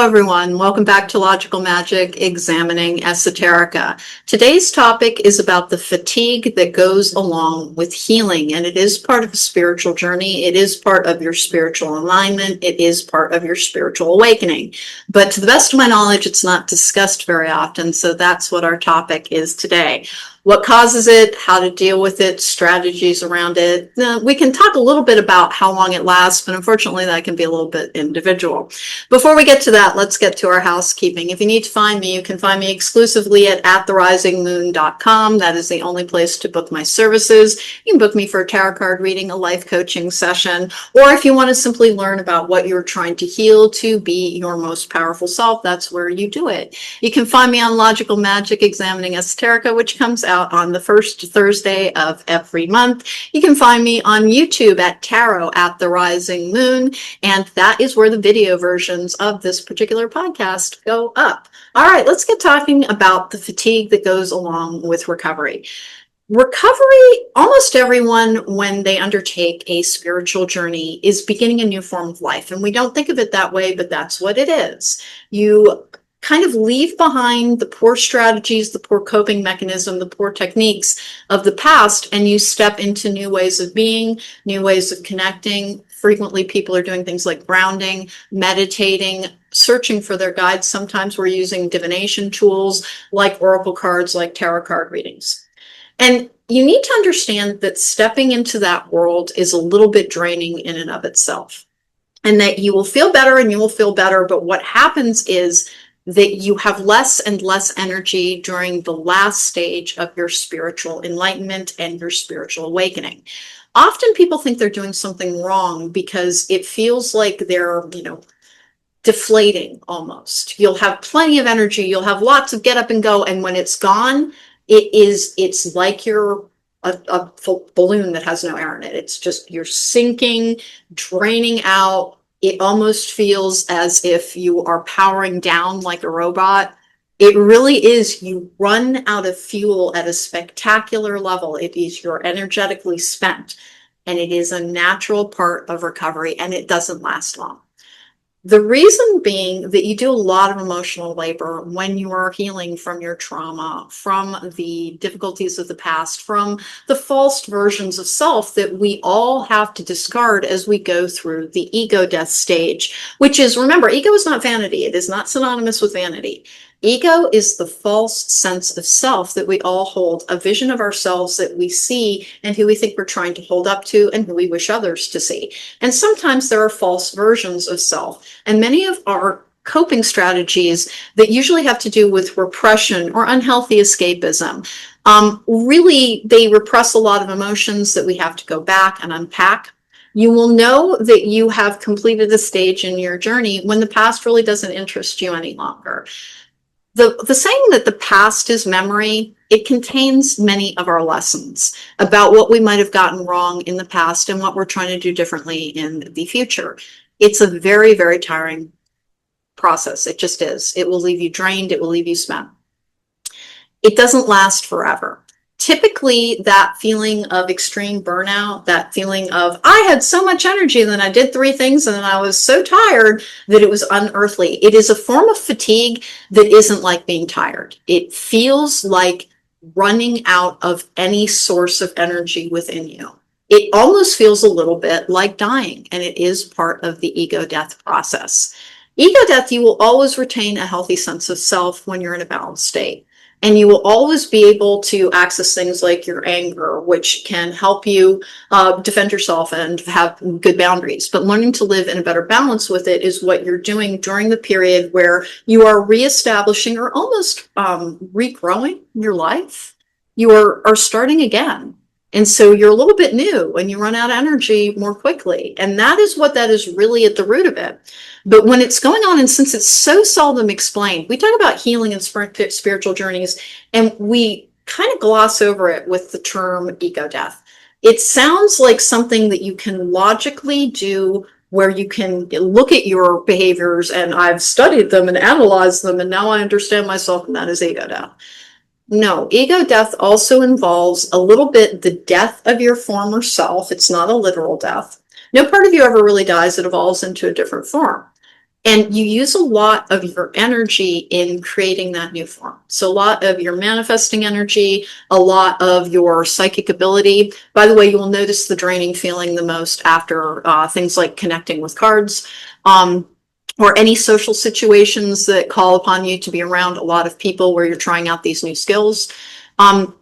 everyone. Welcome back to Logical Magic, Examining Esoterica. Today's topic is about the fatigue that goes along with healing, and it is part of a spiritual journey. It is part of your spiritual alignment. It is part of your spiritual awakening. But to the best of my knowledge, it's not discussed very often, so that's what our topic is today. What causes it, how to deal with it, strategies around it. We can talk a little bit about how long it lasts, but unfortunately that can be a little bit individual. Before we get to that, let's get to our housekeeping. If you need to find me, you can find me exclusively at therisingmoon.com. That is the only place to book my services. You can book me for a tarot card reading, a life coaching session, or if you want to simply learn about what you're trying to heal to be your most powerful self, that's where you do it. You can find me on Logical Magic, Examining Esoterica, which comes out on the first Thursday of every month. You can find me on YouTube at Tarot at the Rising Moon, and that is where the video versions of this particular podcast go up. All right, let's get talking about the fatigue that goes along with recovery. Recovery, almost everyone, when they undertake a spiritual journey, is beginning a new form of life. And we don't think of it that way, but that's what it is. You kind of leave behind the poor strategies, the poor coping mechanism, the poor techniques of the past, and you step into new ways of being, new ways of connecting. Frequently, people are doing things like grounding, meditating, searching for their guides. Sometimes we're using divination tools like oracle cards, like tarot card readings. And you need to understand that stepping into that world is a little bit draining in and of itself, and that you will feel better and you will feel better. But what happens is that you have less and less energy during the last stage of your spiritual enlightenment and your spiritual awakening. Often people think they're doing something wrong because it feels like they're, deflating almost. You'll have plenty of energy. You'll have lots of get up and go. And when it's gone, it's like you're a balloon that has no air in it. It's just, you're sinking, draining out. It almost feels as if you are powering down like a robot. It really is. You run out of fuel at a spectacular level. It is, you're energetically spent, and it is a natural part of recovery, and it doesn't last long. The reason being that you do a lot of emotional labor when you are healing from your trauma, from the difficulties of the past, from the false versions of self that we all have to discard as we go through the ego death stage, which is, remember, ego is not vanity. It is not synonymous with vanity. Ego is the false sense of self that we all hold, a vision of ourselves that we see and who we think we're trying to hold up to and who we wish others to see. And sometimes there are false versions of self. And many of our coping strategies that usually have to do with repression or unhealthy escapism, really, they repress a lot of emotions that we have to go back and unpack. You will know that you have completed a stage in your journey when the past really doesn't interest you any longer. The saying that the past is memory, it contains many of our lessons about what we might have gotten wrong in the past and what we're trying to do differently in the future. It's a very, very tiring process. It just is. It will leave you drained. It will leave you spent. It doesn't last forever. Typically, that feeling of extreme burnout, that feeling of, I had so much energy and then I did 3 things and then I was so tired that it was unearthly. It is a form of fatigue that isn't like being tired. It feels like running out of any source of energy within you. It almost feels a little bit like dying, and it is part of the ego death process. Ego death, you will always retain a healthy sense of self when you're in a balanced state. And you will always be able to access things like your anger, which can help you defend yourself and have good boundaries. But learning to live in a better balance with it is what you're doing during the period where you are reestablishing or almost regrowing your life. You are starting again. And so you're a little bit new and you run out of energy more quickly. And that is what that is really at the root of it. But when it's going on, and since it's so seldom explained, we talk about healing and spiritual journeys, and we kind of gloss over it with the term ego death. It sounds like something that you can logically do, where you can look at your behaviors and I've studied them and analyzed them, and now I understand myself, and that is ego death. No, ego death also involves a little bit the death of your former self. It's not a literal death. No part of you ever really dies. It evolves into a different form. And you use a lot of your energy in creating that new form. So a lot of your manifesting energy, a lot of your psychic ability. By the way, you will notice the draining feeling the most after things like connecting with cards, or any social situations that call upon you to be around a lot of people where you're trying out these new skills.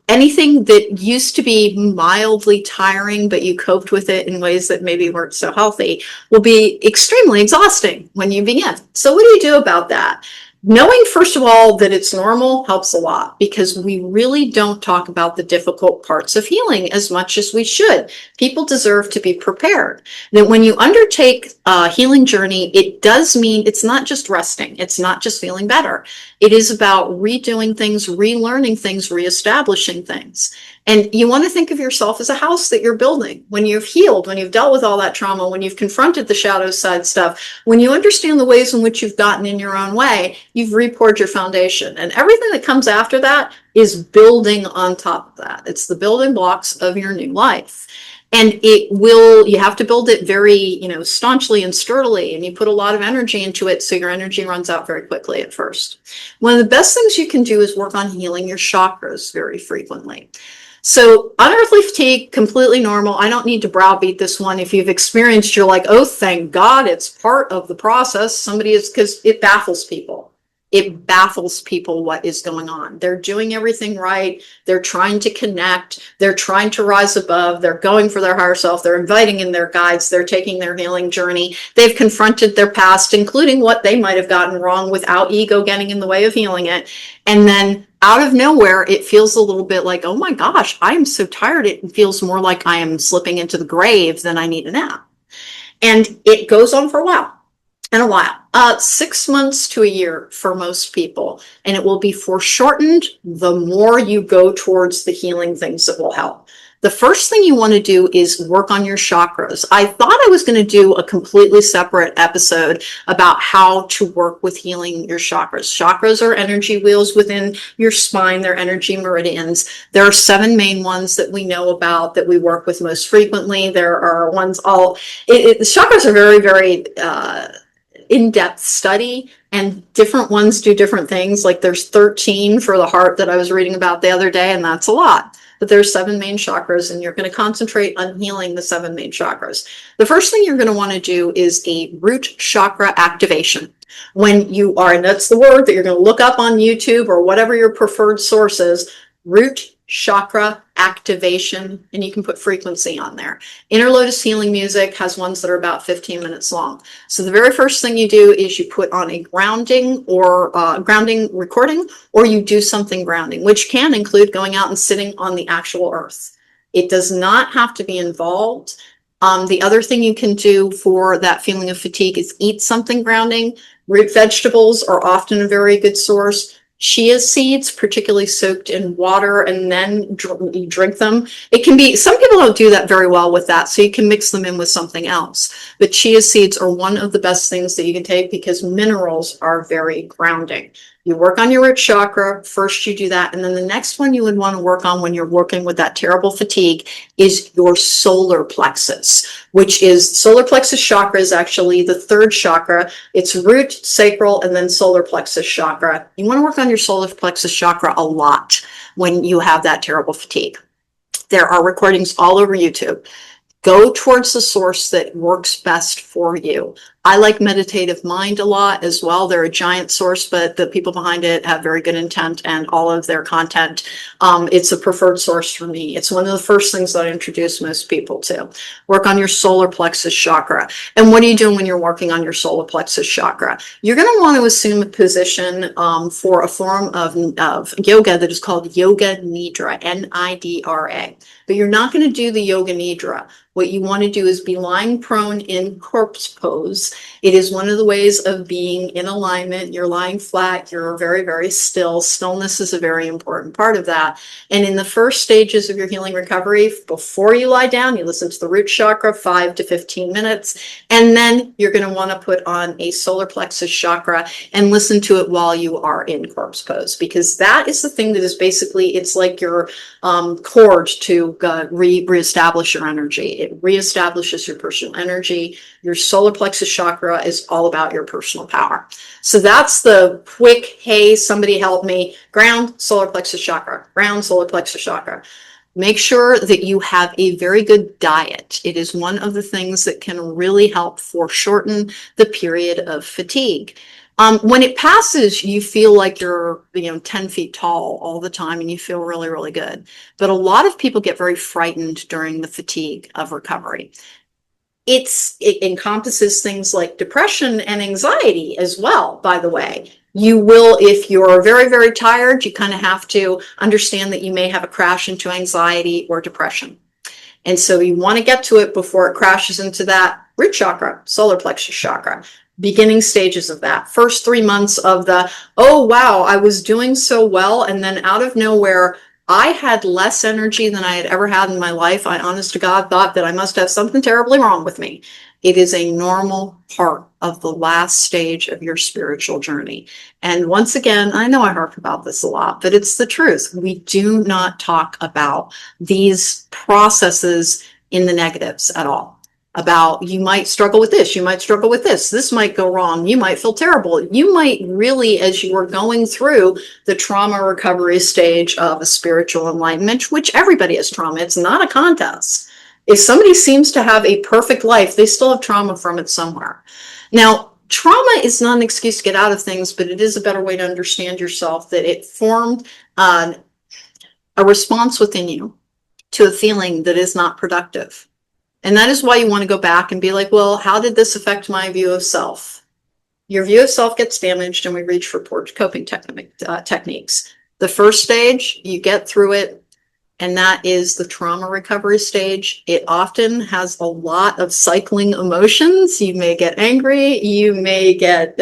Anything that used to be mildly tiring, but you coped with it in ways that maybe weren't so healthy, will be extremely exhausting when you begin. So what do you do about that? Knowing, first of all, that it's normal helps a lot, because we really don't talk about the difficult parts of healing as much as we should. People deserve to be prepared. That when you undertake a healing journey, it does mean it's not just resting. It's not just feeling better. It is about redoing things, relearning things, reestablishing things. And you want to think of yourself as a house that you're building. When you've healed, when you've dealt with all that trauma, when you've confronted the shadow side stuff, when you understand the ways in which you've gotten in your own way, you've re-poured your foundation. And everything that comes after that is building on top of that. It's the building blocks of your new life. And you have to build it very, staunchly and sturdily, and you put a lot of energy into it, so your energy runs out very quickly at first. One of the best things you can do is work on healing your chakras very frequently. So unearthly fatigue, completely normal. I don't need to browbeat this one. If you've experienced, you're like, oh, thank God, it's part of the process. Because it baffles people. It baffles people what is going on. They're doing everything right. They're trying to connect. They're trying to rise above. They're going for their higher self. They're inviting in their guides. They're taking their healing journey. They've confronted their past, including what they might have gotten wrong, without ego getting in the way of healing it. And then out of nowhere, it feels a little bit like, oh my gosh, I am so tired. It feels more like I am slipping into the grave than I need a nap. And it goes on for a while. 6 months to a year for most people. And it will be foreshortened the more you go towards the healing things that will help. The first thing you want to do is work on your chakras. I thought I was going to do a completely separate episode about how to work with healing your chakras. Chakras are energy wheels within your spine. They're energy meridians. There are 7 main ones that we know about that we work with most frequently. There are ones the chakras are very, very in-depth study, and different ones do different things. Like there's 13 for the heart that I was reading about the other day, and that's a lot. But there's 7 main chakras, and you're going to concentrate on healing the 7 main chakras. The first thing you're going to want to do is a root chakra activation. When you are, and that's the word that you're going to look up on YouTube or whatever your preferred source is, root chakra activation, and you can put frequency on there. Inner Lotus Healing Music has ones that are about 15 minutes long. So the very first thing you do is you put on a grounding or grounding recording, or you do something grounding, which can include going out and sitting on the actual earth. It does not have to be involved. The other thing you can do for that feeling of fatigue is eat something grounding. Root vegetables are often a very good source. Chia seeds, particularly soaked in water, and then you drink them. It can be, some people don't do that very well with that, so you can mix them in with something else. But chia seeds are one of the best things that you can take because minerals are very grounding. You work on your root chakra, first you do that, and then the next one you would want to work on when you're working with that terrible fatigue is your solar plexus, which is, solar plexus chakra is actually the 3rd chakra. It's root, sacral, and then solar plexus chakra. You want to work on your solar plexus chakra a lot when you have that terrible fatigue. There are recordings all over YouTube. Go towards the source that works best for you. I like Meditative Mind a lot as well. They're a giant source, but the people behind it have very good intent, and all of their content, it's a preferred source for me. It's one of the first things that I introduce most people to. Work on your solar plexus chakra. And what are you doing when you're working on your solar plexus chakra? You're going to want to assume a position for a form of yoga that is called Yoga Nidra, Nidra. But you're not going to do the Yoga Nidra. What you want to do is be lying prone in corpse pose. It is one of the ways of being in alignment. You're lying flat. You're very, very still. Stillness is a very important part of that. And in the first stages of your healing recovery, before you lie down, you listen to the root chakra 5 to 15 minutes. And then you're going to want to put on a solar plexus chakra and listen to it while you are in corpse pose, because that is the thing that is basically, it's like your cord to reestablish your energy. It reestablishes your personal energy. Your solar plexus chakra chakra is all about your personal power. So that's the quick, hey, somebody help me, ground, solar plexus chakra, ground, solar plexus chakra. Make sure that you have a very good diet. It is one of the things that can really help foreshorten the period of fatigue. When it passes, you feel like you're, 10 feet tall all the time and you feel really, really good. But a lot of people get very frightened during the fatigue of recovery. It encompasses things like depression and anxiety as well, by the way. You will, if you're very, very tired, you kind of have to understand that you may have a crash into anxiety or depression. And so you want to get to it before it crashes into that root chakra, solar plexus chakra. Beginning stages of that. First 3 months of the, oh, wow, I was doing so well. And then out of nowhere, I had less energy than I had ever had in my life. I, honest to God, thought that I must have something terribly wrong with me. It is a normal part of the last stage of your spiritual journey. And once again, I know I harp about this a lot, but it's the truth. We do not talk about these processes in the negatives at all. About you might struggle with this, you might struggle with this might go wrong, you might feel terrible. You might really, as you are going through the trauma recovery stage of a spiritual enlightenment, which everybody has trauma, it's not a contest. If somebody seems to have a perfect life, they still have trauma from it somewhere. Now, trauma is not an excuse to get out of things, but it is a better way to understand yourself, that it formed a response within you to a feeling that is not productive. And that is why you want to go back and be like, well, how did this affect my view of self? Your view of self gets damaged and we reach for poor coping techniques. The first stage, you get through it, and that is the trauma recovery stage. It often has a lot of cycling emotions. You may get angry, you may get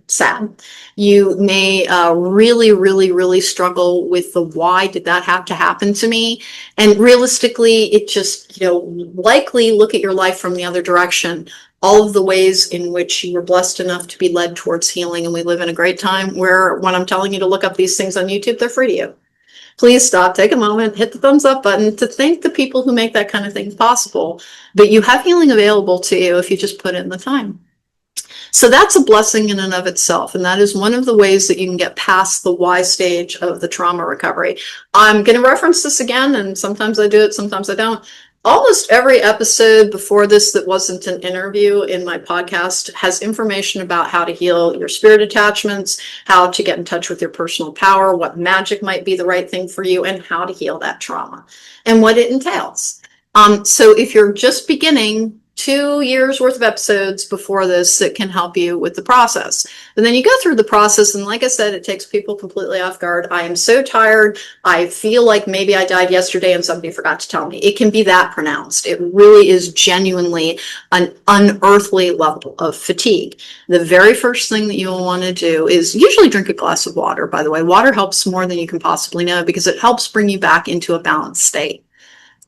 sad. You may really, really, really struggle with the why did that have to happen to me? And realistically, it just, likely look at your life from the other direction. All of the ways in which you were blessed enough to be led towards healing. And we live in a great time where when I'm telling you to look up these things on YouTube, they're free to you. Please stop, take a moment, hit the thumbs up button to thank the people who make that kind of thing possible. But you have healing available to you if you just put in the time. So that's a blessing in and of itself. And that is one of the ways that you can get past the why stage of the trauma recovery. I'm going to reference this again, and sometimes I do it, sometimes I don't. Almost every episode before this that wasn't an interview in my podcast has information about how to heal your spirit attachments, how to get in touch with your personal power, what magic might be the right thing for you, and how to heal that trauma and what it entails. So if you're just beginning, 2 years worth of episodes before this that can help you with the process. And then you go through the process, and like I said, it takes people completely off guard. I am so tired. I feel like maybe I died yesterday and somebody forgot to tell me. It can be that pronounced. It really is genuinely an unearthly level of fatigue. The very first thing that you'll want to do is usually drink a glass of water, by the way. Water helps more than you can possibly know because it helps bring you back into a balanced state.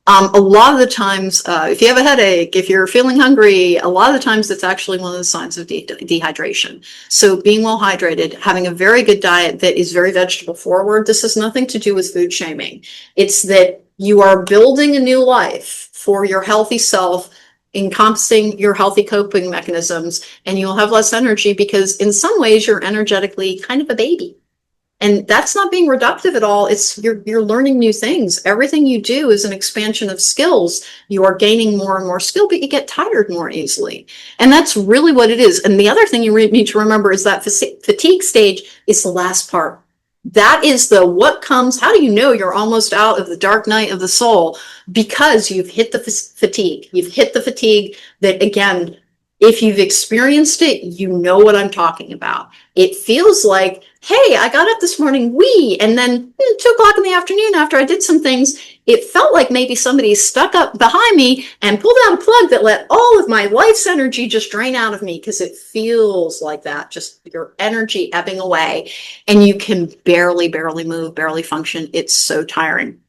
A lot of the times, if you have a headache, if you're feeling hungry, a lot of the times it's actually one of the signs of dehydration. So being well hydrated, having a very good diet that is very vegetable forward, this has nothing to do with food shaming. It's that you are building a new life for your healthy self, encompassing your healthy coping mechanisms, and you'll have less energy because in some ways you're energetically kind of a baby. And that's not being reductive at all. It's you're learning new things. Everything you do is an expansion of skills. You are gaining more and more skill, but you get tired more easily. And that's really what it is. And the other thing you need to remember is that fatigue stage is the last part. That is the what comes. How do you know you're almost out of the dark night of the soul? Because you've hit the fatigue. You've hit the fatigue that, again, if you've experienced it, you know what I'm talking about. It feels like, hey, I got up this morning, and then 2:00 in the afternoon after I did some things, it felt like maybe somebody stuck up behind me and pulled out a plug that let all of my life's energy just drain out of me, because it feels like that, just your energy ebbing away, and you can barely move, barely function. It's so tiring.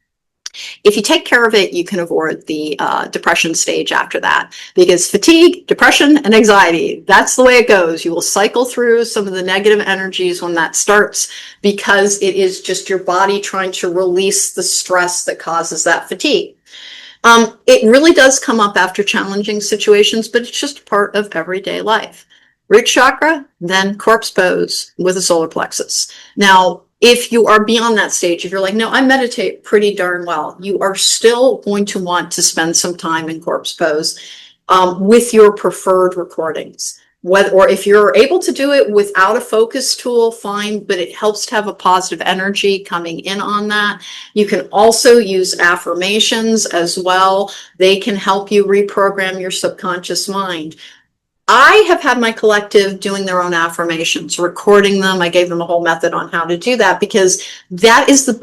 If you take care of it, you can avoid the depression stage after that, because fatigue, depression, and anxiety, that's the way it goes. You will cycle through some of the negative energies when that starts, because it is just your body trying to release the stress that causes that fatigue. It really does come up after challenging situations, but it's just part of everyday life. Root chakra, then corpse pose with a solar plexus. Now, if you are beyond that stage, if you're like, no, I meditate pretty darn well, you are still going to want to spend some time in corpse pose with your preferred recordings. Or if you're able to do it without a focus tool, fine, but it helps to have a positive energy coming in on that. You can also use affirmations as well. They can help you reprogram your subconscious mind. I have had my collective doing their own affirmations, recording them. I gave them a whole method on how to do that, because that's the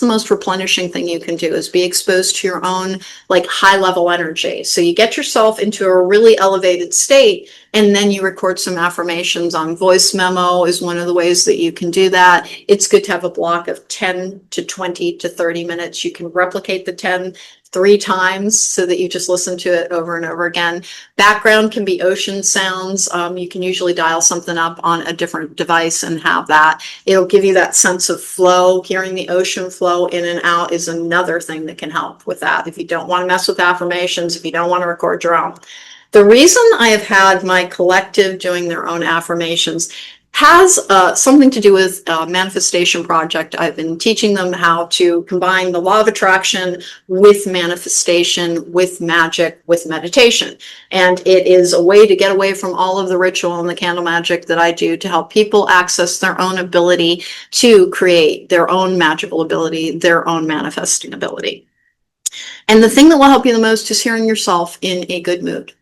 most replenishing thing you can do, is be exposed to your own like high level energy. So you get yourself into a really elevated state, and then you record some affirmations on voice memo is one of the ways that you can do that. It's good to have a block of 10 to 20 to 30 minutes. You can replicate the 10 3 times so that you just listen to it over and over again. Background can be ocean sounds. You can usually dial something up on a different device and have that. It'll give you that sense of flow. Hearing the ocean flow in and out is another thing that can help with that. If you don't want to mess with affirmations, if you don't want to record your own. The reason I have had my collective doing their own affirmations has something to do with a manifestation project. I've been teaching them how to combine the law of attraction with manifestation, with magic, with meditation. And it is a way to get away from all of the ritual and the candle magic that I do to help people access their own ability to create their own magical ability, their own manifesting ability. And the thing that will help you the most is hearing yourself in a good mood.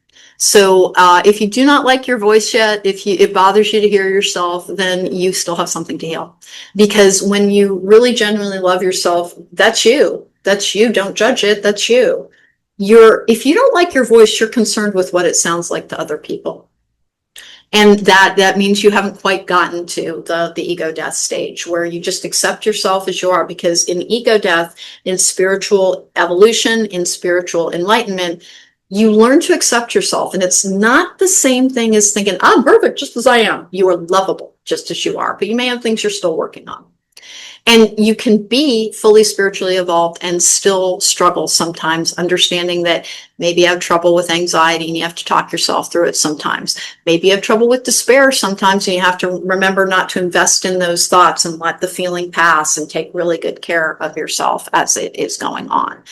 So if you do not like your voice yet, if it bothers you to hear yourself, then you still have something to heal. Because when you really genuinely love yourself, that's you. That's you. Don't judge it. That's you. If you don't like your voice, you're concerned with what it sounds like to other people. And that means you haven't quite gotten to the ego death stage, where you just accept yourself as you are. Because in ego death, in spiritual evolution, in spiritual enlightenment, you learn to accept yourself. And it's not the same thing as thinking, I'm perfect just as I am. You are lovable just as you are, but you may have things you're still working on. And you can be fully spiritually evolved and still struggle sometimes, understanding that maybe you have trouble with anxiety and you have to talk yourself through it sometimes. Maybe you have trouble with despair sometimes, and you have to remember not to invest in those thoughts and let the feeling pass and take really good care of yourself as it is going on.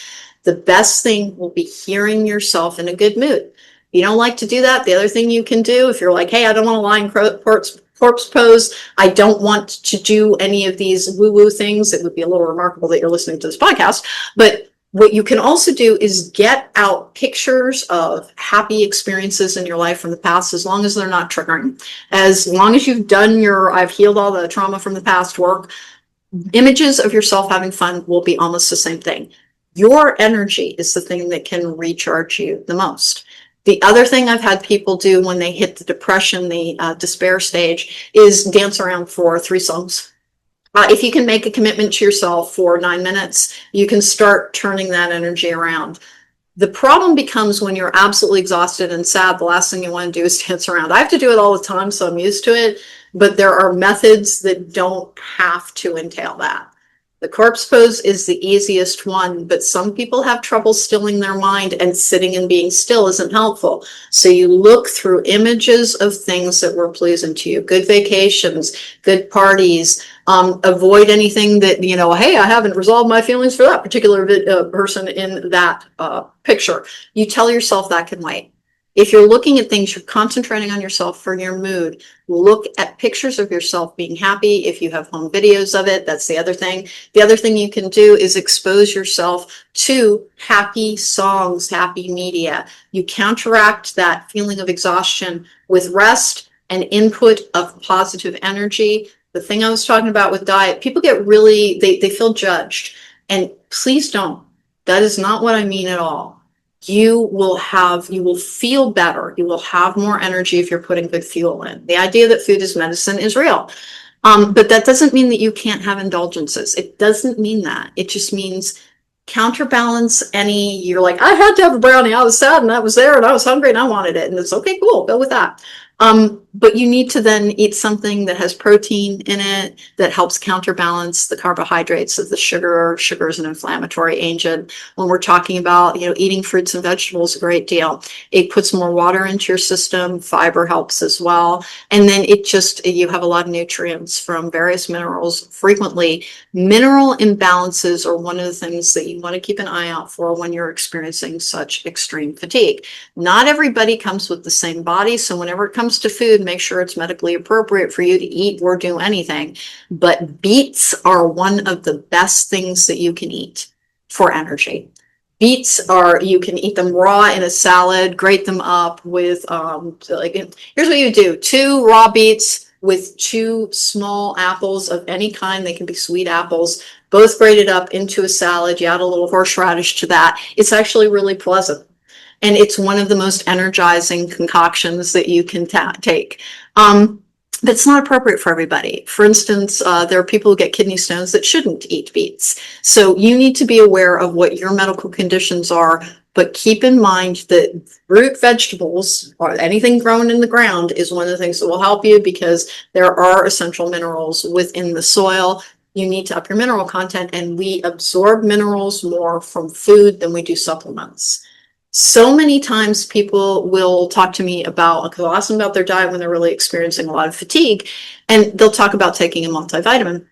The best thing will be hearing yourself in a good mood. If you don't like to do that, the other thing you can do, if you're like, hey, I don't want to lie in corpse pose, I don't want to do any of these woo-woo things, it would be a little remarkable that you're listening to this podcast. But what you can also do is get out pictures of happy experiences in your life from the past, as long as they're not triggering. As long as you've done I've healed all the trauma from the past work, images of yourself having fun will be almost the same thing. Your energy is the thing that can recharge you the most. The other thing I've had people do when they hit the depression, the despair stage, is dance around for 3 songs. If you can make a commitment to yourself for 9 minutes, you can start turning that energy around. The problem becomes when you're absolutely exhausted and sad, the last thing you want to do is dance around. I have to do it all the time, so I'm used to it, but there are methods that don't have to entail that. The corpse pose is the easiest one, but some people have trouble stilling their mind, and sitting and being still isn't helpful. So you look through images of things that were pleasing to you, good vacations, good parties, avoid anything that, hey, I haven't resolved my feelings for that particular person in that picture. You tell yourself that can wait. If you're looking at things, you're concentrating on yourself for your mood. Look at pictures of yourself being happy. If you have home videos of it, that's the other thing. The other thing you can do is expose yourself to happy songs, happy media. You counteract that feeling of exhaustion with rest and input of positive energy. The thing I was talking about with diet, people get really, they feel judged. And please don't. That is not what I mean at all. You will feel better. You will have more energy if you're putting good fuel in. The idea that food is medicine is real. But that doesn't mean that you can't have indulgences. It doesn't mean that. It just means counterbalance you're like, I had to have a brownie. I was sad and I was there and I was hungry and I wanted it. And it's okay, cool, go with that. But you need to then eat something that has protein in it that helps counterbalance the carbohydrates of the sugar. Sugar is an inflammatory agent. When we're talking about, eating fruits and vegetables, a great deal. It puts more water into your system. Fiber helps as well. And then you have a lot of nutrients from various minerals. Frequently, mineral imbalances are one of the things that you want to keep an eye out for when you're experiencing such extreme fatigue. Not everybody comes with the same body, so whenever it comes to food, make sure it's medically appropriate for you to eat or do anything. But beets are one of the best things that you can eat for energy. You can eat them raw in a salad, grate them up with, here's what you do: 2 raw beets with 2 small apples of any kind. They can be sweet apples, both grated up into a salad. You add a little horseradish to that. It's actually really pleasant. And it's one of the most energizing concoctions that you can take. But it's not appropriate for everybody. For instance, there are people who get kidney stones that shouldn't eat beets. So you need to be aware of what your medical conditions are, but keep in mind that root vegetables or anything grown in the ground is one of the things that will help you, because there are essential minerals within the soil. You need to up your mineral content, and we absorb minerals more from food than we do supplements. So many times people will talk to me because I'll ask them about their diet when they're really experiencing a lot of fatigue, and they'll talk about taking a multivitamin.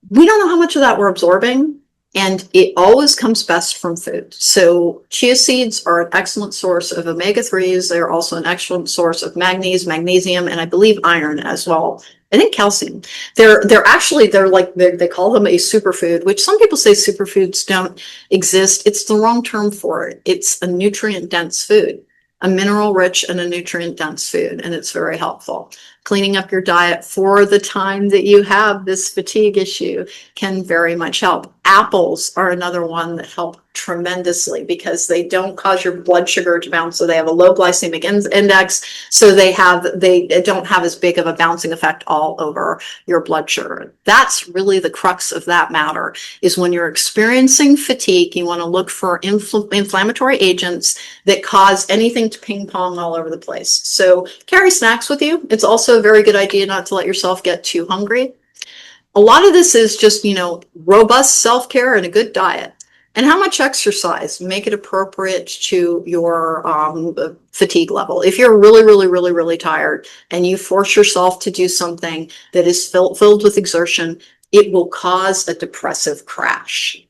We don't know how much of that we're absorbing, and it always comes best from food. So chia seeds are an excellent source of omega-3s. They're also an excellent source of manganese, magnesium, and I believe iron as well. I think calcium. They call them a superfood, which some people say superfoods don't exist. It's the wrong term for it. It's a nutrient dense food, a mineral rich and a nutrient dense food, and it's very helpful. Cleaning up your diet for the time that you have this fatigue issue can very much help. Apples are another one that help tremendously because they don't cause your blood sugar to bounce, so they have a low glycemic index, so they don't have as big of a bouncing effect all over your blood sugar. That's really the crux of that matter, is when you're experiencing fatigue, you want to look for inflammatory agents that cause anything to ping pong all over the place. So carry snacks with you. It's also a very good idea not to let yourself get too hungry. A lot of this is just, robust self-care and a good diet. And how much exercise? Make it appropriate to your fatigue level. If you're really, really, really, really tired and you force yourself to do something that is filled with exertion, it will cause a depressive crash.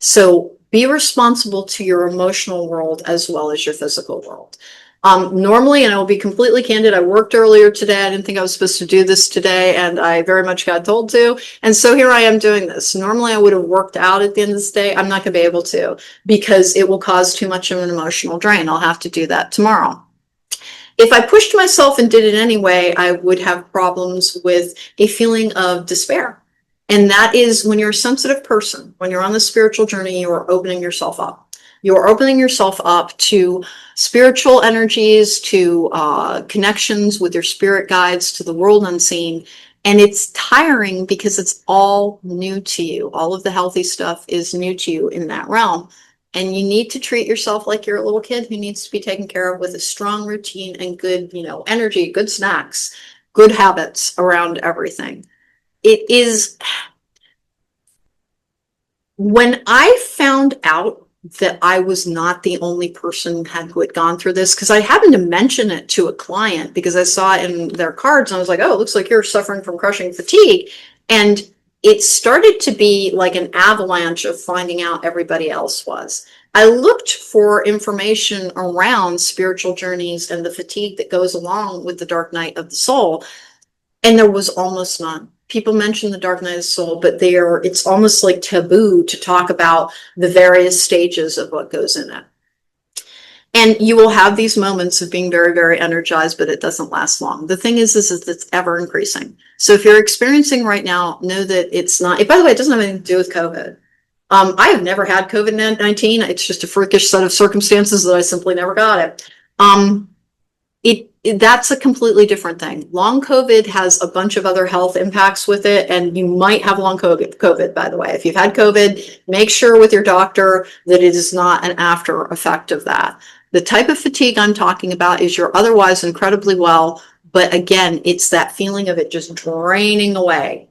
So be responsible to your emotional world as well as your physical world. Normally, and I will be completely candid, I worked earlier today. I didn't think I was supposed to do this today, and I very much got told to. And so here I am doing this. Normally, I would have worked out at the end of this day. I'm not going to be able to, because it will cause too much of an emotional drain. I'll have to do that tomorrow. If I pushed myself and did it anyway, I would have problems with a feeling of despair. And that is when you're a sensitive person, when you're on the spiritual journey, you are opening yourself up. You're opening yourself up to spiritual energies, to connections with your spirit guides, to the world unseen. And it's tiring because it's all new to you. All of the healthy stuff is new to you in that realm. And you need to treat yourself like you're a little kid who needs to be taken care of with a strong routine and good, energy, good snacks, good habits around everything. It is, when I found out that I was not the only person who had gone through this, because I happened to mention it to a client because I saw it in their cards and I was like, oh, it looks like you're suffering from crushing fatigue. And it started to be like an avalanche of finding out everybody else was. I looked for information around spiritual journeys and the fatigue that goes along with the dark night of the soul, and there was almost none. People mention the dark night of the soul, but it's almost like taboo to talk about the various stages of what goes in it. And you will have these moments of being very, very energized, but it doesn't last long. The thing is it's ever increasing. So if you're experiencing right now, know that it's not, by the way, it doesn't have anything to do with COVID. I have never had COVID-19. It's just a freakish set of circumstances that I simply never got it. That's a completely different thing. Long COVID has a bunch of other health impacts with it, and you might have long COVID, by the way. If you've had COVID, make sure with your doctor that it is not an after effect of that. The type of fatigue I'm talking about is you're otherwise incredibly well, but again, it's that feeling of it just draining away.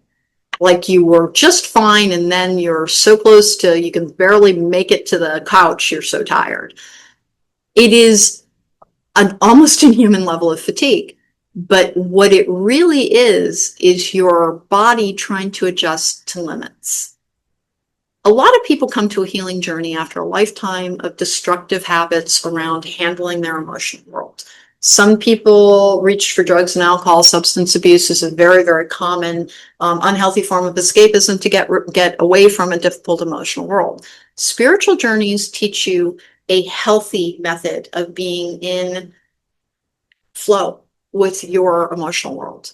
Like you were just fine, and then you're so close to, you can barely make it to the couch, you're so tired. It is an almost inhuman level of fatigue. But what it really is your body trying to adjust to limits. A lot of people come to a healing journey after a lifetime of destructive habits around handling their emotional world. Some people reach for drugs and alcohol. Substance abuse is a very, very common unhealthy form of escapism to get away from a difficult emotional world. Spiritual journeys teach you a healthy method of being in flow with your emotional world.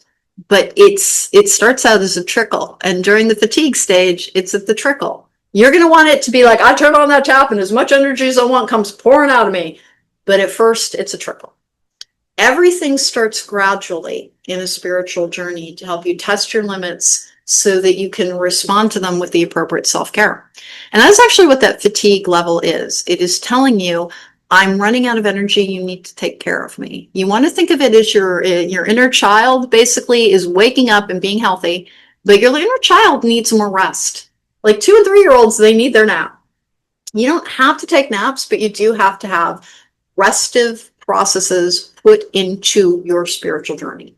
But it starts out as a trickle. And during the fatigue stage, it's at the trickle. You're going to want it to be like, I turn on that tap and as much energy as I want comes pouring out of me. But at first, it's a trickle. Everything starts gradually in a spiritual journey to help you test your limits so that you can respond to them with the appropriate self-care. And that's actually what that fatigue level is. It is telling you, I'm running out of energy. You need to take care of me. You want to think of it as your inner child basically is waking up and being healthy, but your inner child needs more rest. Like 2 and 3-year-olds, they need their nap. You don't have to take naps, but you do have to have restive processes put into your spiritual journey.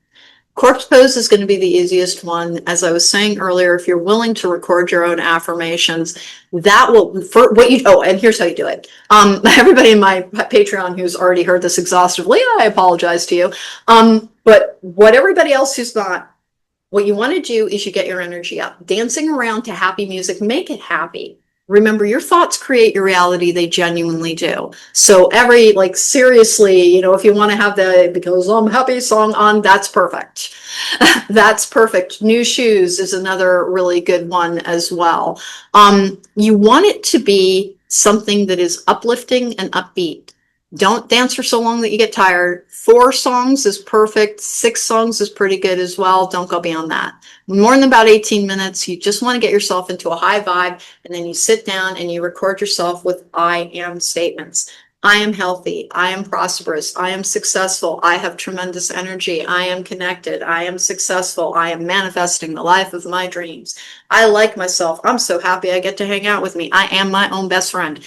Corpse pose is going to be the easiest one. As I was saying earlier, if you're willing to record your own affirmations, that will, for what you, oh, and here's how you do it. Everybody in my Patreon who's already heard this exhaustively, I apologize to you. But what everybody else who's not, what you want to do is you get your energy up. Dancing around to happy music, make it happy. Remember, your thoughts create your reality. They genuinely do. So seriously, if you want to have the because I'm happy song on, that's perfect. That's perfect. New shoes is another really good one as well. You want it to be something that is uplifting and upbeat. Don't dance for so long that you get tired. 4 songs is perfect. 6 songs is pretty good as well. Don't go beyond that. More than about 18 minutes, you just want to get yourself into a high vibe, and then you sit down and you record yourself with I am statements. I am healthy. I am prosperous. I am successful. I have tremendous energy. I am connected. I am successful. I am manifesting the life of my dreams. I like myself. I'm so happy I get to hang out with me. I am my own best friend.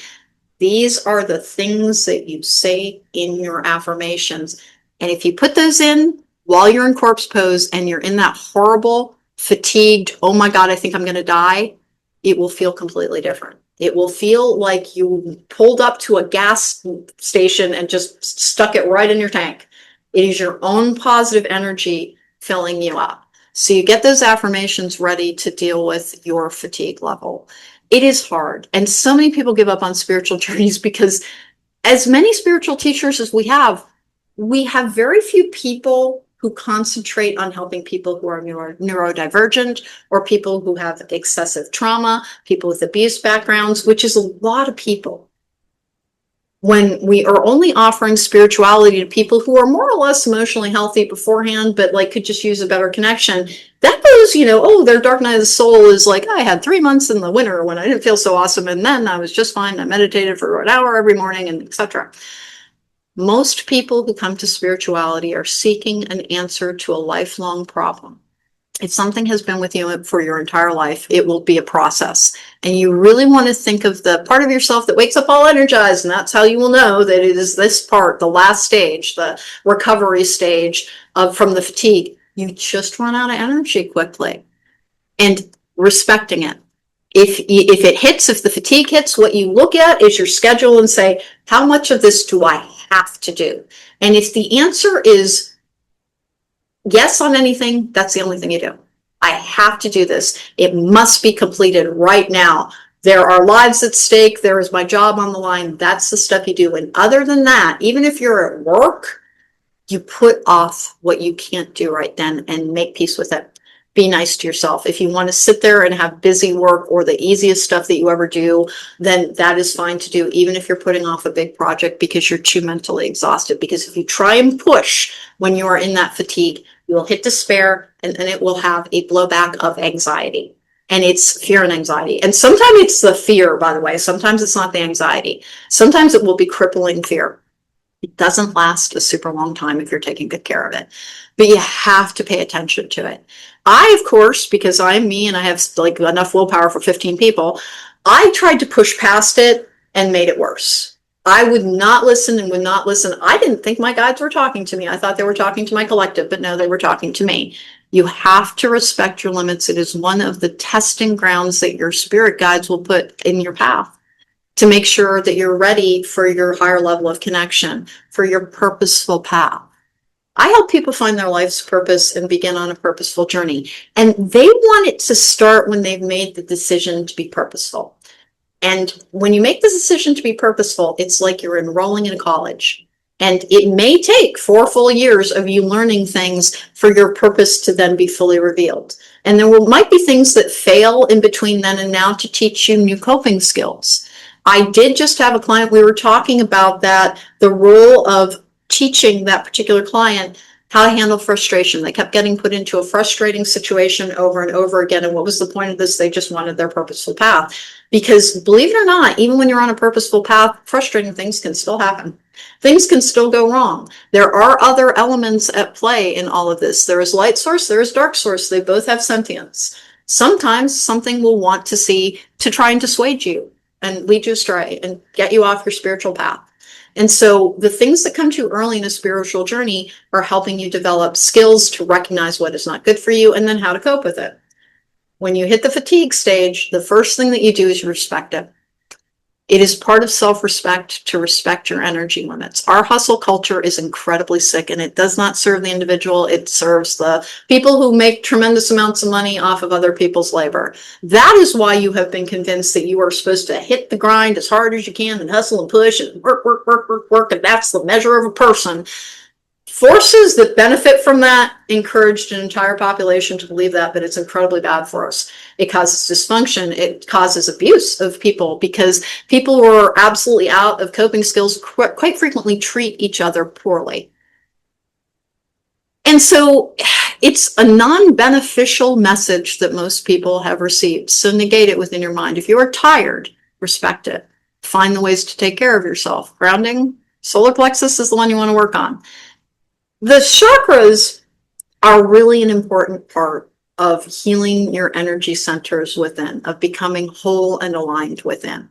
These are the things that you say in your affirmations. And if you put those in while you're in corpse pose and you're in that horrible, fatigued, oh my God, I think I'm going to die, it will feel completely different. It will feel like you pulled up to a gas station and just stuck it right in your tank. It is your own positive energy filling you up. So you get those affirmations ready to deal with your fatigue level. It is hard. And so many people give up on spiritual journeys because as many spiritual teachers as we have very few people who concentrate on helping people who are neurodivergent or people who have excessive trauma, people with abuse backgrounds, which is a lot of people. When we are only offering spirituality to people who are more or less emotionally healthy beforehand, but could just use a better connection, that goes, their dark night of the soul is like, I had 3 months in the winter when I didn't feel so awesome, and then I was just fine. I meditated for an hour every morning, and etc. Most people who come to spirituality are seeking an answer to a lifelong problem. If something has been with you for your entire life, it will be a process. And you really want to think of the part of yourself that wakes up all energized. And that's how you will know that it is this part, the last stage, the recovery stage from the fatigue. You just run out of energy quickly. And respecting it. If the fatigue hits, what you look at is your schedule and say, how much of this do I have to do? And if the answer is yes on anything, that's the only thing you do. I have to do this. It must be completed right now. There are lives at stake. There is my job on the line. That's the stuff you do. And other than that, even if you're at work, you put off what you can't do right then and make peace with it. Be nice to yourself. If you want to sit there and have busy work or the easiest stuff that you ever do, then that is fine to do, even if you're putting off a big project because you're too mentally exhausted. Because if you try and push when you are in that fatigue, you will hit despair, and then it will have a blowback of anxiety. And it's fear and anxiety. And sometimes it's the fear, by the way. Sometimes it's not the anxiety. Sometimes it will be crippling fear. It doesn't last a super long time if you're taking good care of it, but you have to pay attention to it. I, of course, because I'm me and I have like enough willpower for 15 people, I tried to push past it and made it worse. I would not listen and would not listen. I didn't think my guides were talking to me. I thought they were talking to my collective, but no, they were talking to me. You have to respect your limits. It is one of the testing grounds that your spirit guides will put in your path to make sure that you're ready for your higher level of connection, for your purposeful path. I help people find their life's purpose and begin on a purposeful journey. And they want it to start when they've made the decision to be purposeful. And when you make the decision to be purposeful, it's like you're enrolling in college. And it may take 4 full years of you learning things for your purpose to then be fully revealed. And there might be things that fail in between then and now to teach you new coping skills. I did just have a client, we were talking about that, the role of teaching that particular client how to handle frustration. They kept getting put into a frustrating situation over and over again. And what was the point of this? They just wanted their purposeful path. Because believe it or not, even when you're on a purposeful path, frustrating things can still happen. Things can still go wrong. There are other elements at play in all of this. There is light source, there is dark source. They both have sentience. Sometimes something will want to see to try and dissuade you and lead you astray and get you off your spiritual path. And so the things that come to you early in a spiritual journey are helping you develop skills to recognize what is not good for you and then how to cope with it. When you hit the fatigue stage, the first thing that you do is respect it. It is part of self-respect to respect your energy limits. Our hustle culture is incredibly sick, and it does not serve the individual. It serves the people who make tremendous amounts of money off of other people's labor. That is why you have been convinced that you are supposed to hit the grind as hard as you can and hustle and push and work, and that's the measure of a person. Forces that benefit from that encouraged an entire population to believe that, but it's incredibly bad for us. It causes dysfunction. It causes abuse of people because people who are absolutely out of coping skills quite frequently treat each other poorly. And so it's a non-beneficial message that most people have received. So negate it within your mind. If you are tired, respect it. Find the ways to take care of yourself. Grounding, solar plexus is the one you want to work on. The chakras are really an important part of healing your energy centers within, of becoming whole and aligned within.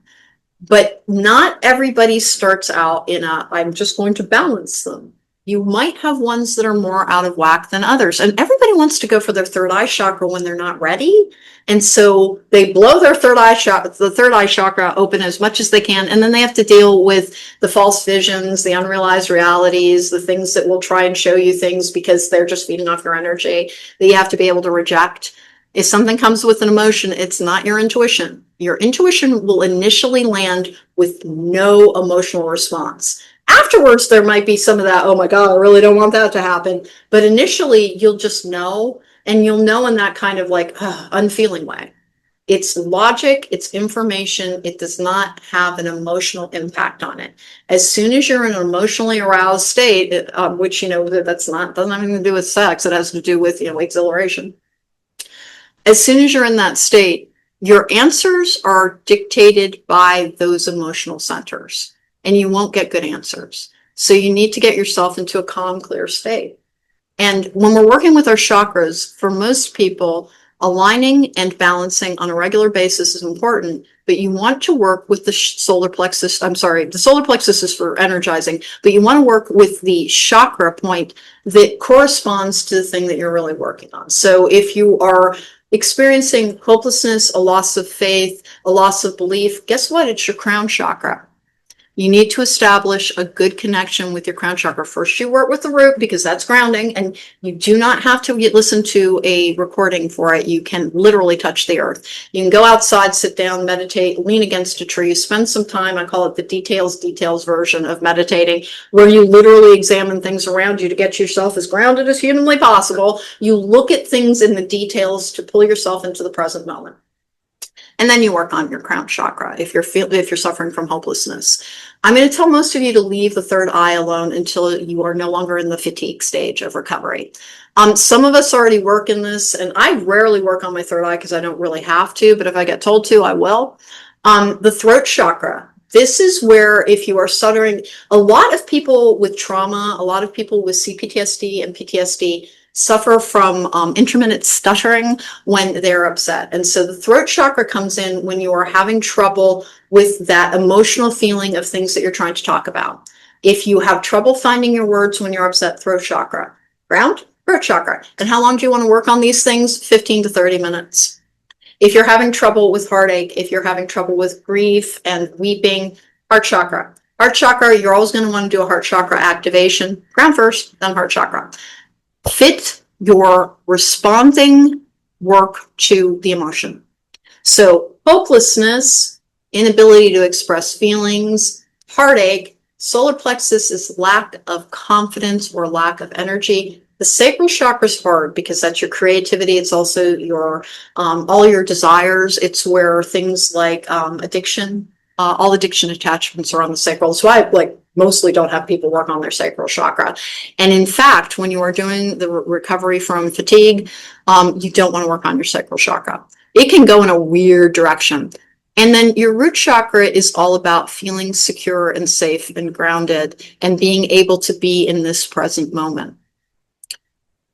But not everybody starts out in I'm just going to balance them. You might have ones that are more out of whack than others. And everybody wants to go for their third eye chakra when they're not ready. And so they blow their the third eye chakra open as much as they can. And then they have to deal with the false visions, the unrealized realities, the things that will try and show you things because they're just feeding off your energy that you have to be able to reject. If something comes with an emotion, it's not your intuition. Your intuition will initially land with no emotional response. Afterwards, there might be some of that, oh my God, I really don't want that to happen. But initially, you'll just know, and you'll know in that kind of like unfeeling way. It's logic, it's information, it does not have an emotional impact on it. As soon as you're in an emotionally aroused state, which, doesn't have anything to do with sex, it has to do with, exhilaration. As soon as you're in that state, your answers are dictated by those emotional centers. And you won't get good answers. So you need to get yourself into a calm, clear state. And when we're working with our chakras, for most people, aligning and balancing on a regular basis is important, but you want to work with the solar plexus. The solar plexus is for energizing, but you want to work with the chakra point that corresponds to the thing that you're really working on. So if you are experiencing hopelessness, a loss of faith, a loss of belief, guess what? It's your crown chakra. You need to establish a good connection with your crown chakra. First, you work with the root because that's grounding, and you do not have to listen to a recording for it. You can literally touch the earth. You can go outside, sit down, meditate, lean against a tree, spend some time. I call it the details version of meditating, where you literally examine things around you to get yourself as grounded as humanly possible. You look at things in the details to pull yourself into the present moment. And then you work on your crown chakra if you're suffering from hopelessness. I'm going to tell most of you to leave the third eye alone until you are no longer in the fatigue stage of recovery. Some of us already work in this, and I rarely work on my third eye because I don't really have to, but if I get told to, I will. The throat chakra. This is where, if you are stuttering, a lot of people with trauma, a lot of people with CPTSD and PTSD suffer from intermittent stuttering when they're upset. And so the throat chakra comes in when you are having trouble with that emotional feeling of things that you're trying to talk about. If you have trouble finding your words when you're upset, throat chakra. Ground, throat chakra. And how long do you want to work on these things? 15 to 30 minutes. If you're having trouble with heartache, if you're having trouble with grief and weeping, heart chakra. Heart chakra, you're always going to want to do a heart chakra activation. Ground first, then heart chakra. Fit your responding work to the emotion. So hopelessness, inability to express feelings, heartache, solar plexus is lack of confidence or lack of energy. The sacral chakra is hard because that's your creativity. It's also your all your desires. It's where things like addiction, all addiction attachments are on the sacral. So I mostly don't have people work on their sacral chakra. And in fact, when you are doing the recovery from fatigue, you don't want to work on your sacral chakra. It can go in a weird direction. And then your root chakra is all about feeling secure and safe and grounded and being able to be in this present moment.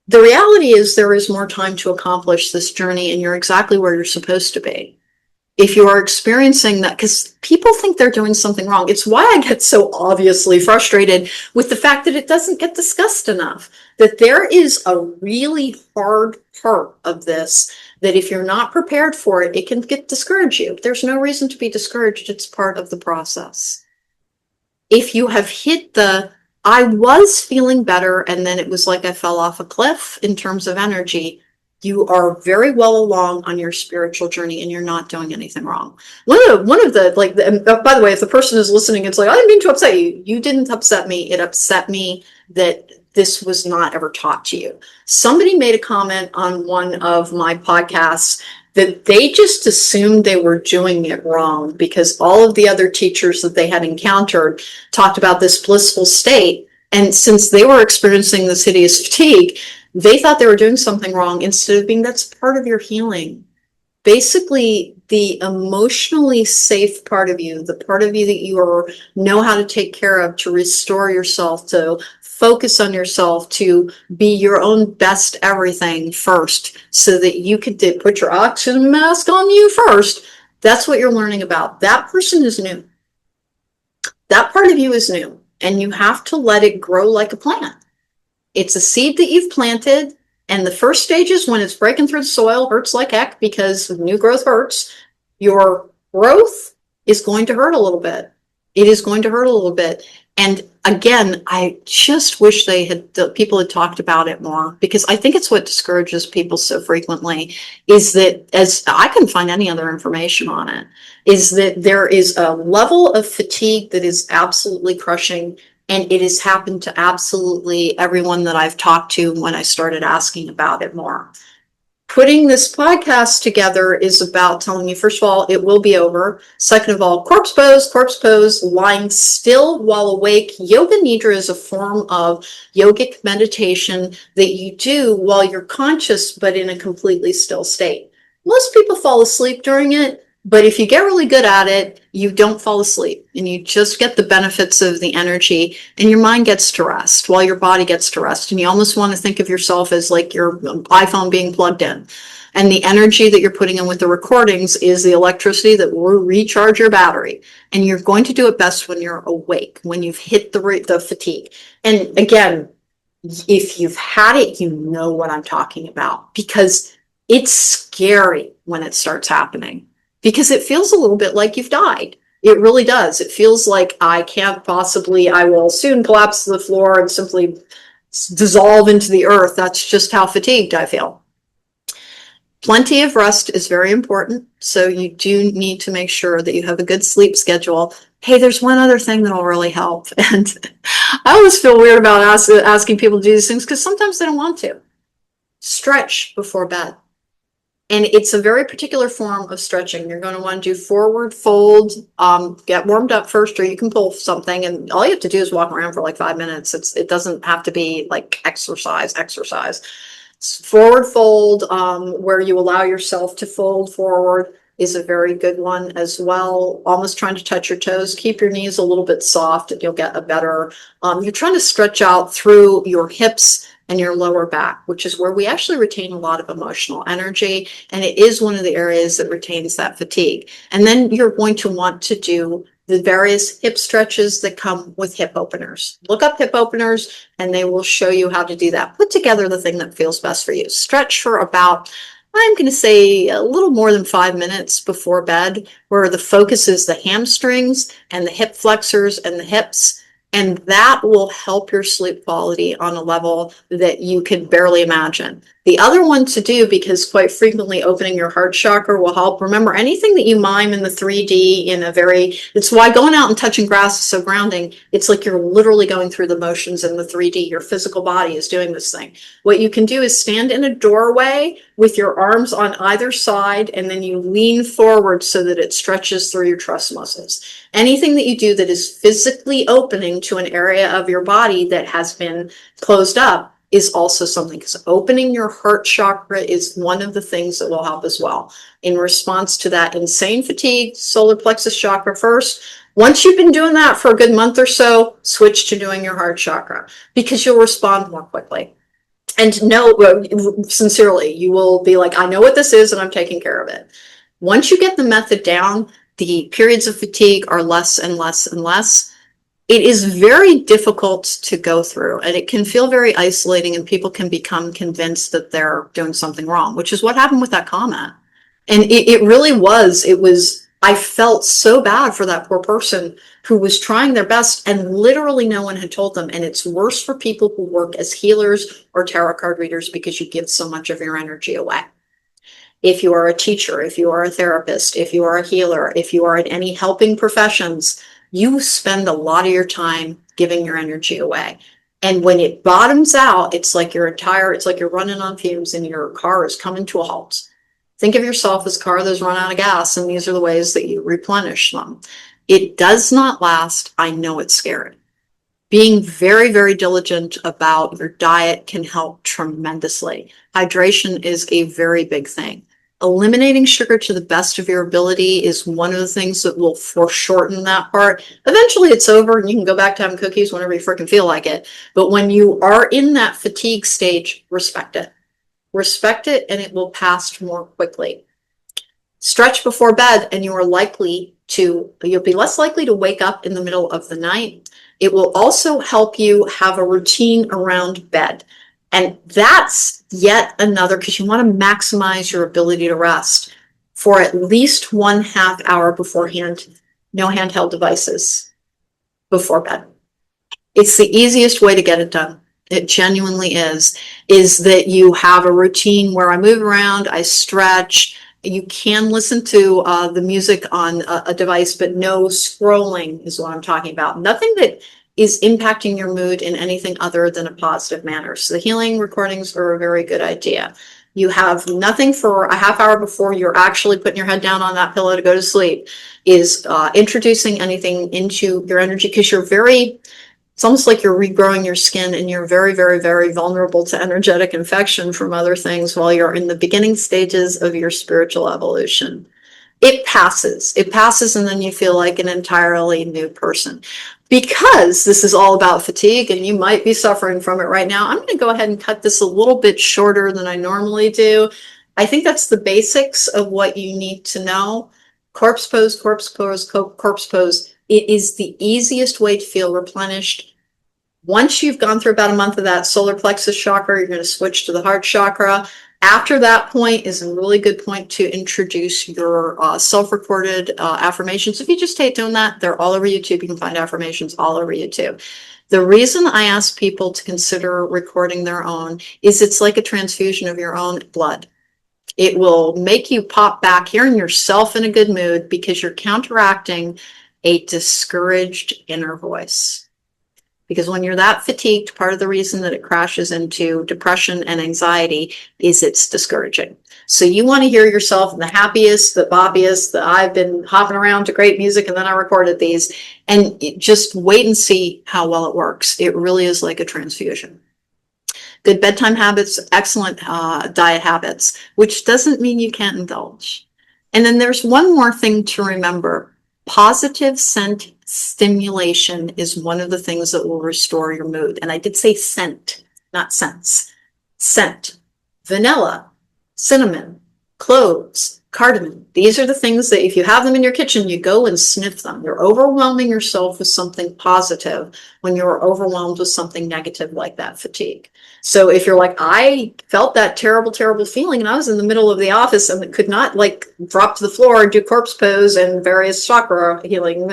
The reality is there is more time to accomplish this journey, and you're exactly where you're supposed to be. If you are experiencing that, because people think they're doing something wrong. It's why I get so obviously frustrated with the fact that it doesn't get discussed enough, that there is a really hard part of this, that if you're not prepared for it, it can discourage you. There's no reason to be discouraged. It's part of the process. If you have hit I was feeling better, and then it was like I fell off a cliff in terms of energy, you are very well along on your spiritual journey and you're not doing anything wrong. One of the by the way, if the person is listening, it's like, I didn't mean to upset you. You didn't upset me. It upset me that this was not ever taught to you. Somebody made a comment on one of my podcasts that they just assumed they were doing it wrong because all of the other teachers that they had encountered talked about this blissful state. And since they were experiencing this hideous fatigue, they thought they were doing something wrong instead of being, that's part of your healing. Basically, the emotionally safe part of you, the part of you that you know how to take care of, to restore yourself, to focus on yourself, to be your own best everything first, so that you could put your oxygen mask on you first. That's what you're learning about. That person is new. That part of you is new, and you have to let it grow like a plant. It's a seed that you've planted, and the first stages when it's breaking through the soil hurts like heck because new growth hurts. Your growth is going to hurt a little bit. It is going to hurt a little bit. And again, I just wish people had talked about it more, because I think it's what discourages people so frequently, is that, as I couldn't find any other information on it, is that there is a level of fatigue that is absolutely crushing. And it has happened to absolutely everyone that I've talked to when I started asking about it more. Putting this podcast together is about telling you, first of all, it will be over. Second of all, corpse pose, lying still while awake. Yoga Nidra is a form of yogic meditation that you do while you're conscious, but in a completely still state. Most people fall asleep during it, but if you get really good at it, you don't fall asleep, and you just get the benefits of the energy, and your mind gets to rest while your body gets to rest. And you almost want to think of yourself as like your iPhone being plugged in. And the energy that you're putting in with the recordings is the electricity that will recharge your battery. And you're going to do it best when you're awake, when you've hit the fatigue. And again, if you've had it, you know what I'm talking about, because it's scary when it starts happening. Because it feels a little bit like you've died. It really does. It feels like I will soon collapse to the floor and simply dissolve into the earth. That's just how fatigued I feel. Plenty of rest is very important. So you do need to make sure that you have a good sleep schedule. Hey, there's one other thing that'll really help. And I always feel weird about asking people to do these things because sometimes they don't want to. Stretch before bed. And it's a very particular form of stretching. You're going to want to do forward fold, get warmed up first, or you can pull something. And all you have to do is walk around for like 5 minutes. It doesn't have to be like exercise. It's forward fold, where you allow yourself to fold forward. is a very good one as well. Almost trying to touch your toes. Keep your knees a little bit soft and you'll get a better, you're trying to stretch out through your hips and your lower back, which is where we actually retain a lot of emotional energy. And it is one of the areas that retains that fatigue. And then you're going to want to do the various hip stretches that come with hip openers. Look up hip openers and they will show you how to do that. Put together the thing that feels best for you. Stretch for about, I'm going to say, a little more than 5 minutes before bed, where the focus is the hamstrings and the hip flexors and the hips. And that will help your sleep quality on a level that you can barely imagine. The other one to do, because quite frequently opening your heart chakra will help. Remember, anything that you mime in the 3D it's why going out and touching grass is so grounding. It's like you're literally going through the motions in the 3D. Your physical body is doing this thing. What you can do is stand in a doorway with your arms on either side, and then you lean forward so that it stretches through your trust muscles. Anything that you do that is physically opening to an area of your body that has been closed up is also something, because opening your heart chakra is one of the things that will help as well. In response to that insane fatigue, solar plexus chakra first. Once you've been doing that for a good month or so, switch to doing your heart chakra, because you'll respond more quickly. And no, sincerely, you will be like, I know what this is and I'm taking care of it. Once you get the method down, the periods of fatigue are less and less and less. It is very difficult to go through, and it can feel very isolating, and people can become convinced that they're doing something wrong, which is what happened with that comment. And it really was, I felt so bad for that poor person who was trying their best and literally no one had told them. And it's worse for people who work as healers or tarot card readers, because you give so much of your energy away. If you are a teacher, if you are a therapist, if you are a healer, if you are in any helping professions, you spend a lot of your time giving your energy away. And when it bottoms out, it's like you're running on fumes and your car is coming to a halt. Think of yourself as a car that's run out of gas, and these are the ways that you replenish them. It does not last. I know it's scary. Being very, very diligent about your diet can help tremendously. Hydration is a very big thing. Eliminating sugar to the best of your ability is one of the things that will foreshorten that part. Eventually it's over and you can go back to having cookies whenever you freaking feel like it. But when you are in that fatigue stage, respect it. Respect it, and it will pass more quickly. Stretch before bed and you'll be less likely to wake up in the middle of the night. It will also help you have a routine around bed. And that's yet another, because you want to maximize your ability to rest for at least 1/2 hour beforehand. No handheld devices before bed. It's the easiest way to get it done. It genuinely is that you have a routine where I move around, I stretch. You can listen to the music on a device, but no scrolling is what I'm talking about. Nothing that is impacting your mood in anything other than a positive manner. So the healing recordings are a very good idea. You have nothing for a 1/2 hour before you're actually putting your head down on that pillow to go to sleep, is introducing anything into your energy, because it's almost like you're regrowing your skin, and you're very, very, very vulnerable to energetic infection from other things while you're in the beginning stages of your spiritual evolution. It passes, and then you feel like an entirely new person. Because this is all about fatigue and you might be suffering from it right now, I'm going to go ahead and cut this a little bit shorter than I normally do. I think that's the basics of what you need to know. Corpse pose, corpse pose, corpse pose. It is the easiest way to feel replenished. Once you've gone through about a month of that solar plexus chakra, you're going to switch to the heart chakra. After that point is a really good point to introduce your self-recorded affirmations. If you just hate doing that, they're all over YouTube. You can find affirmations all over YouTube. The reason I ask people to consider recording their own is it's like a transfusion of your own blood. It will make you pop back, hearing yourself in a good mood, because you're counteracting a discouraged inner voice. Because when you're that fatigued, part of the reason that it crashes into depression and anxiety is it's discouraging. So you want to hear yourself in the happiest, the bobbiest, that I've been hopping around to great music and then I recorded these, and just wait and see how well it works. It really is like a transfusion. Good bedtime habits, excellent diet habits, which doesn't mean you can't indulge. And then there's one more thing to remember. Positive scent stimulation is one of the things that will restore your mood. And I did say scent, not scents. Scent, vanilla, cinnamon, cloves, cardamom. These are the things that if you have them in your kitchen, you go and sniff them. You're overwhelming yourself with something positive when you're overwhelmed with something negative like that fatigue. So if you're like, I felt that terrible, terrible feeling and I was in the middle of the office and could not like drop to the floor and do corpse pose and various chakra healing,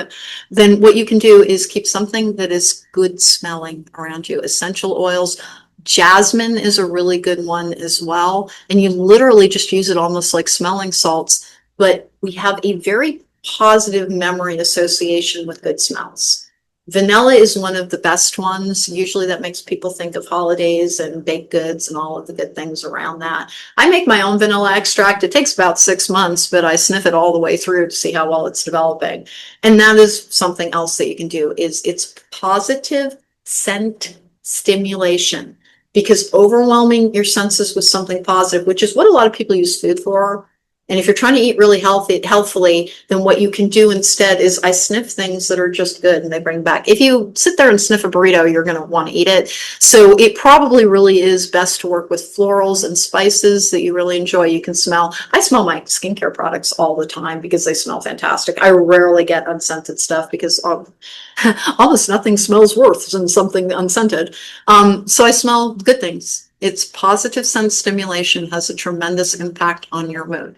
then what you can do is keep something that is good smelling around you. Essential oils. Jasmine is a really good one as well. And you literally just use it almost like smelling salts, but we have a very positive memory association with good smells. Vanilla is one of the best ones. Usually that makes people think of holidays and baked goods and all of the good things around that. I make my own vanilla extract. It takes about 6 months, but I sniff it all the way through to see how well it's developing. And that is something else that you can do is it's positive scent stimulation, because overwhelming your senses with something positive, which is what a lot of people use food for. And if you're trying to eat really healthfully, then what you can do instead is I sniff things that are just good and they bring back. If you sit there and sniff a burrito, you're going to want to eat it. So it probably really is best to work with florals and spices that you really enjoy. You can smell. I smell my skincare products all the time because they smell fantastic. I rarely get unscented stuff because almost nothing smells worse than something unscented. So I smell good things. It's positive scent stimulation has a tremendous impact on your mood.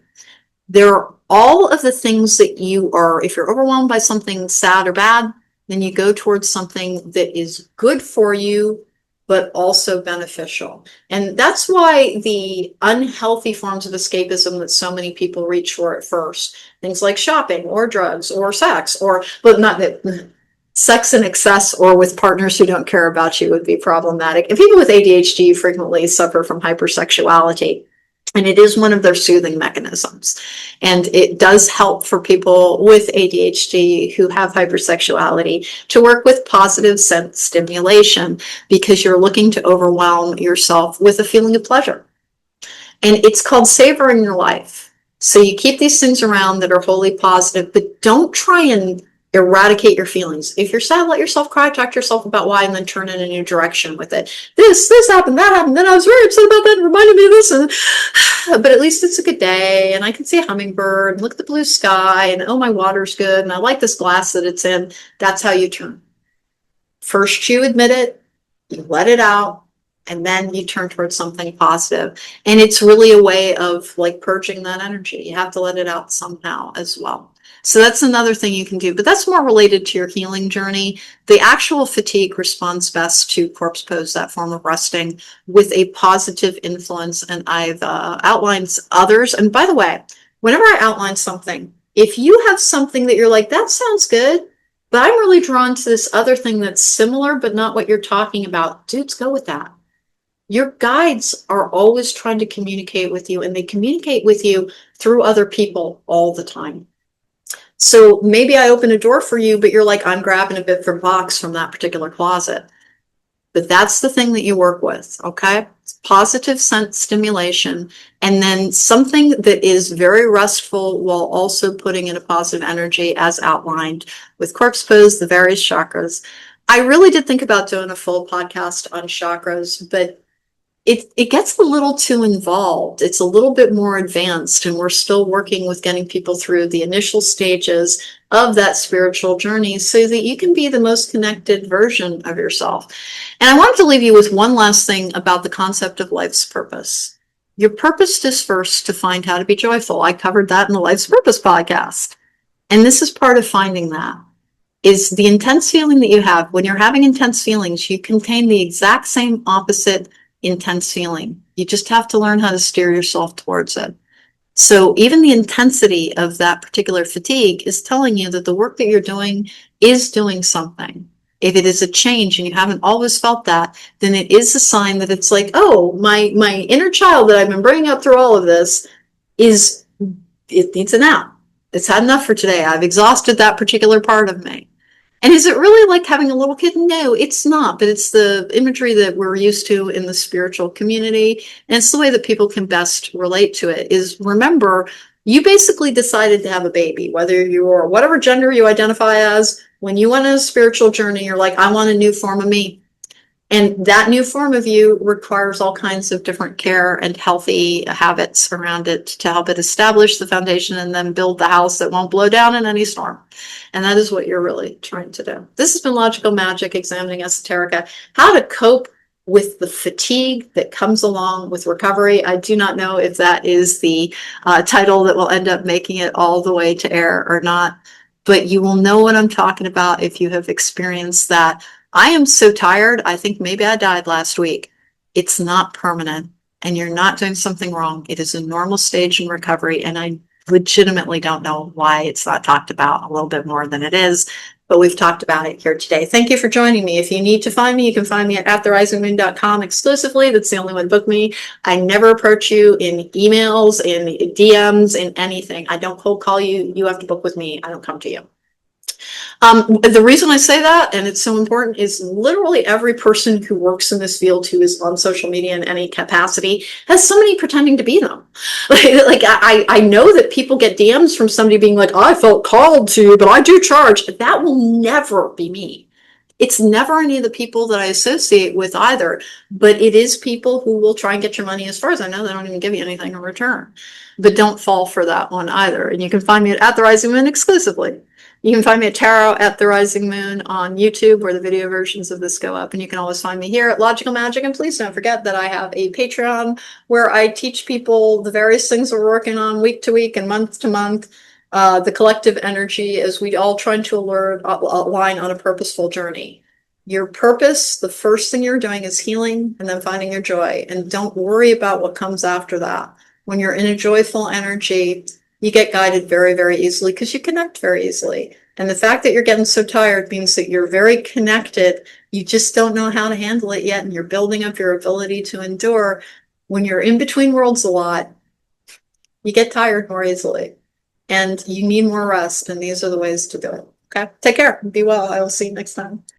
There are all of the things that you are, if you're overwhelmed by something sad or bad, then you go towards something that is good for you, but also beneficial. And that's why the unhealthy forms of escapism that so many people reach for at first, things like shopping or drugs or sex, or, but not that sex in excess or with partners who don't care about you would be problematic. And people with ADHD frequently suffer from hypersexuality. And it is one of their soothing mechanisms. And it does help for people with ADHD who have hypersexuality to work with positive scent stimulation because you're looking to overwhelm yourself with a feeling of pleasure. And it's called savoring your life. So you keep these things around that are wholly positive, but don't try and eradicate your feelings. If you're sad, let yourself cry, talk to yourself about why, and then turn in a new direction with it. This happened, that happened, then I was very upset about that, it reminded me of this, and, but at least it's a good day, and I can see a hummingbird, and look at the blue sky, and oh, my water's good, and I like this glass that it's in. That's how you turn. First you admit it, you let it out, and then you turn towards something positive. And it's really a way of like purging that energy. You have to let it out somehow as well. So that's another thing you can do, but that's more related to your healing journey. The actual fatigue responds best to corpse pose, that form of resting, with a positive influence. And I've outlined others. And by the way, whenever I outline something, if you have something that you're like, that sounds good, but I'm really drawn to this other thing that's similar, but not what you're talking about, dudes, go with that. Your guides are always trying to communicate with you, and they communicate with you through other people all the time. So maybe I open a door for you, but you're like, I'm grabbing a bit from box from that particular closet. But that's the thing that you work with, okay? It's positive scent stimulation, and then something that is very restful while also putting in a positive energy as outlined with corpse pose, the various chakras. I really did think about doing a full podcast on chakras, but it gets a little too involved. It's a little bit more advanced, and we're still working with getting people through the initial stages of that spiritual journey so that you can be the most connected version of yourself. And I wanted to leave you with one last thing about the concept of life's purpose. Your purpose is first to find how to be joyful. I covered that in the Life's Purpose podcast. And this is part of finding that. Is the intense feeling that you have. When you're having intense feelings, you contain the exact same opposite intense feeling. You just have to learn how to steer yourself towards it. So even the intensity of that particular fatigue is telling you that the work that you're doing is doing something. If it is a change and you haven't always felt that, then it is a sign that it's like, oh, my inner child that I've been bringing up through all of this it needs a nap. It's had enough for today. I've exhausted that particular part of me. And is it really like having a little kid? No, it's not, but it's the imagery that we're used to in the spiritual community. And it's the way that people can best relate to it is, remember, You basically decided to have a baby, whether you're whatever gender you identify as. When you went on a spiritual journey, you're like, I want a new form of me. And that new form of you requires all kinds of different care and healthy habits around it to help it establish the foundation and then build the house that won't blow down in any storm. And that is what you're really trying to do. This has been Logical Magic, examining esoterica, how to cope with the fatigue that comes along with recovery. I do not know if that is the title that will end up making it all the way to air or not, but you will know what I'm talking about if you have experienced that. I am so tired, I think maybe I died last week. It's not permanent, and you're not doing something wrong. It is a normal stage in recovery, and I legitimately don't know why it's not talked about a little bit more than it is, but we've talked about it here today. Thank you for joining me. If you need to find me, you can find me at therisingmoon.com exclusively. That's the only one to book me. I never approach you in emails, in DMs, in anything. I don't cold call you. You have to book with me. I don't come to you. The reason I say that, and it's so important, is literally every person who works in this field who is on social media in any capacity has somebody pretending to be them. Like I know that people get DMs from somebody being like, I felt called to, but I do charge. That will never be me. It's never any of the people that I associate with either, but it is people who will try and get your money. As far as I know, they don't even give you anything in return. But don't fall for that one either. And you can find me at the Rising Moon exclusively. You can find me at Tarot at the Rising Moon on YouTube, where the video versions of this go up. And you can always find me here at Logical Magic. And please don't forget that I have a Patreon where I teach people the various things we're working on week to week and month to month. The collective energy as we all trying to align on a purposeful journey. Your purpose, the first thing you're doing is healing and then finding your joy. And don't worry about what comes after that. When you're in a joyful energy, you get guided very, very easily because you connect very easily. And the fact that you're getting so tired means that you're very connected. You just don't know how to handle it yet. And you're building up your ability to endure. When you're in between worlds a lot, you get tired more easily. And you need more rest. And these are the ways to do it. Okay. Take care. Be well. I will see you next time.